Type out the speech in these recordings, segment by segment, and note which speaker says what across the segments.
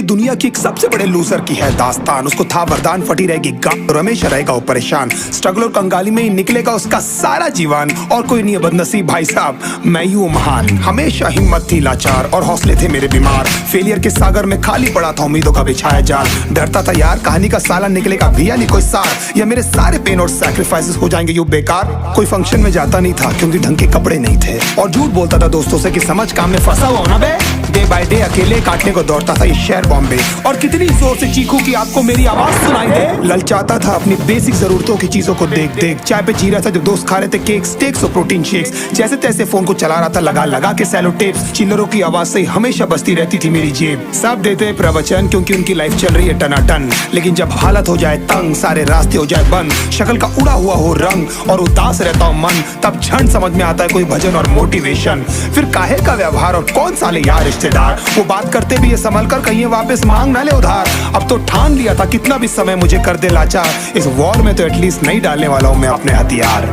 Speaker 1: ये दुनिया की एक सबसे बड़े लूजर की है दास्तान। उसको था वरदान, फटी रहेगी गांव और हमेशा रहेगा वो परेशान। स्ट्रगल और कंगाली में ही निकलेगा उसका सारा जीवन। और कोई नहीं है बदनसीब भाई साहब, मैं ही हूँ महान। हमेशा हिम्मत थी लाचार और हौसले थे मेरे बीमार। फेलियर के सागर में खाली पड़ा था उम्मीदों का बिछाया जाल। डरता था यार कहानी का साला निकलेगा भैया नहीं कोई सार, या मेरे सारे पेन और सैक्रिफाइसेस हो जाएंगे यूं बेकार। कोई फंक्शन में जाता नहीं था क्योंकि ढंग के कपड़े नहीं थे, और झूठ बोलता था दोस्तों से कि समझ काम में फंसा हुआ ना बे। डे बाय डे अकेले काटने को दौड़ता था ये शहर बॉम्बे। और कितनी जोर से चीखूं कि आपको मेरी आवाज सुनाई दे। ललचाता था अपनी बेसिक जरूरतों की चीजों को देख देख। चाय पे जी रहा था जब दोस्त खा रहे थे केक, स्टेक्स और प्रोटीन शेक्स। जैसे तैसे फोन को चला रहा था लगा लगा के सैलो टेप्स। चिल्लरों की आवाज से हमेशा बजती रहती थी मेरी जेब। सब देते प्रवचन क्योंकि उनकी लाइफ चल रही है टनाटन, लेकिन जब हालत हो जाए तंग, सारे रास्ते हो जाए बंद, शक्ल का उड़ा हुआ हो रंग और उदास रहता हो मन, तब झंड समझ में आता है कोई भजन और मोटिवेशन। फिर काहे का व्यवहार और कौन साले यार रिश्तेदार, वो बात करते भी ये संभल कर कहीं वापस मांग ना ले उधार। अब तो ठान लिया था कितना भी समय मुझे कर दे लाचार, इस वॉर में तो एटलीस्ट नहीं डालने वाला हूँ मैं अपने हथियार।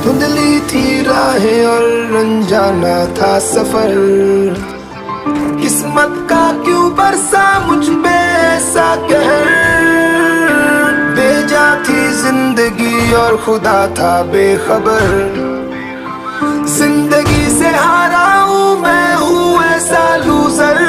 Speaker 2: धुंधली थी राहें और अनजाना था सफर, किस्मत का क्यों बरसा मुझ पे ऐसा कहर। बेजा थी जिंदगी और खुदा था बेखबर, जिंदगी से हारा हूँ मैं हूँ ऐसा लूजर।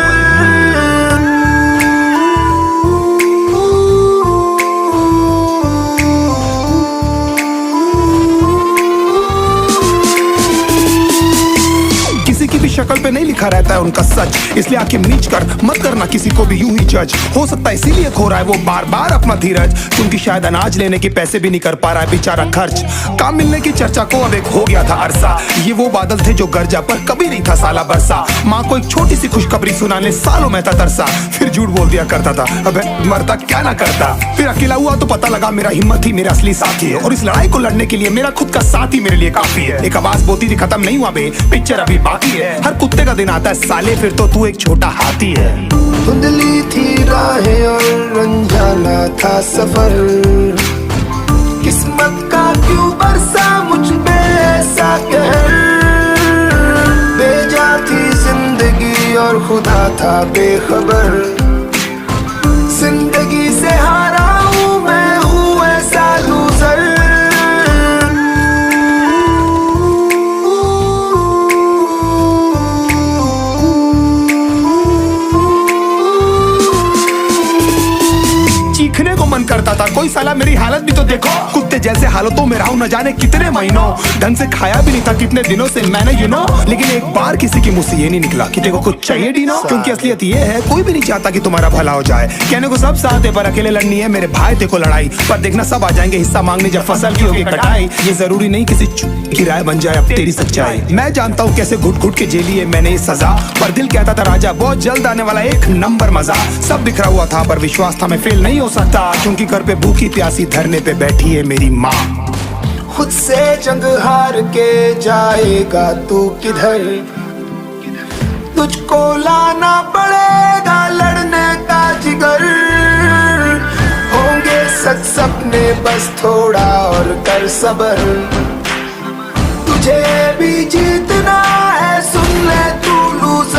Speaker 1: किसी की भी शक्ल पे नहीं लिखा रहता है उनका सच, इसलिए आंखें मीच कर मत करना किसी को भी यूं ही जज। हो सकता है इसीलिए खो रहा है वो बार बार अपना धीरज, क्योंकि शायद अनाज लेने के पैसे भी नहीं कर पा रहा है बेचारा खर्च। काम मिलने की चर्चा को अब एक हो गया था अरसा, ये वो बादल थे जो गरजा पर कभी नहीं था साला बरसा। माँ को एक छोटी सी खुशखबरी सुनाने सालों में था तरसा, फिर झूठ बोल दिया करता था अबे मरता क्या ना करता। फिर अकेला हुआ तो पता लगा मेरा हिम्मत ही मेरा असली साथी है, और इस लड़ाई को लड़ने के लिए मेरा खुद का साथ ही मेरे लिए काफी है। एक आवाज बोलती थी खत्म नहीं हुआ बे, पिक्चर अभी बाकी है। हर कुत्ते का दिन आता है साले, फिर तो तू एक छोटा हाथी है।
Speaker 2: धुंधली थी राहें और अनजाना था सफर, किस्मत का क्यों बरसा मुझ पे ऐसा कहर। बेजा थी जिंदगी और खुदा था बेखबर, जिंदगी से हारा हूँ मैं हूँ ऐसा लूजर।
Speaker 1: चीखने को मन करता था कोई साला मेरी हालत भी तो देखो। कुत्ते जैसे हालतों में रहा हूं न जाने कितने महीनों, ढंग से खाया भी नहीं था कितने दिनों से मैंने लेकिन एक बार किसी की मुंह से ये नहीं निकला कि देखो कुछ चाहिए डीनो। क्योंकि असलियत ये है कोई भी नहीं चाहता कि तुम्हारा भला हो जाए। कहने को सब साथ है पर अकेले लड़नी है मेरे भाई देखो लड़ाई, पर देखना सब आ जाएंगे हिस्सा मांगने जब फसल की होगी कटाई। ये जरूरी नहीं किसी की राय बन जाए अब तेरी सच्चाई। मैं जानता हूँ कैसे घुट घुट के झेली है मैंने ये सजा, पर दिल कहता था राजा बहुत जल्द आने वाला एक नंबर मजा। सब बिखरा हुआ था पर विश्वास था मैं फेल नहीं हो सकता, क्योंकि घर पे भूखी प्यासी धरने पे बैठी है मेरी माँ।
Speaker 2: खुद से जंग हार के जाएगा तू किधर, तुझको लाना पड़ेगा लड़ने का जिगर। होंगे सच सपने बस थोड़ा और कर सबर, तुझे भी जीतना है सुन ले तू लूजर।